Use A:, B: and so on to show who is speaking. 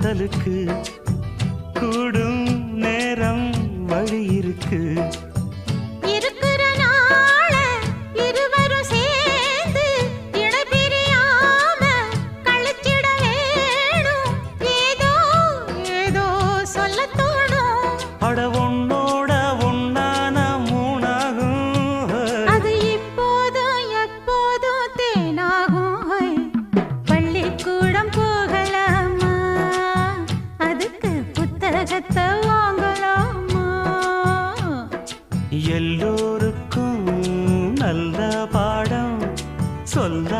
A: காதலுக்கு கூடும் நேரம் வழி இருக்கு.
B: இருக்கிற நாள இருவரும் சேர்ந்து இடைபிரியாம கழிச்சிட வேணும். ஏதோ ஏதோ சொல்ல தோணும்.
A: அட உன்னோட ஒன்னான மூணாகும்.
B: அது இப்போதும் எப்போதும் தேனாகும். பள்ளிக்கூடம் போகலாமா? அதுக்கு புத்தகத்தை வாங்கலாமா?
A: எல்லோருக்கும் நல்ல பாடம் சொல்ல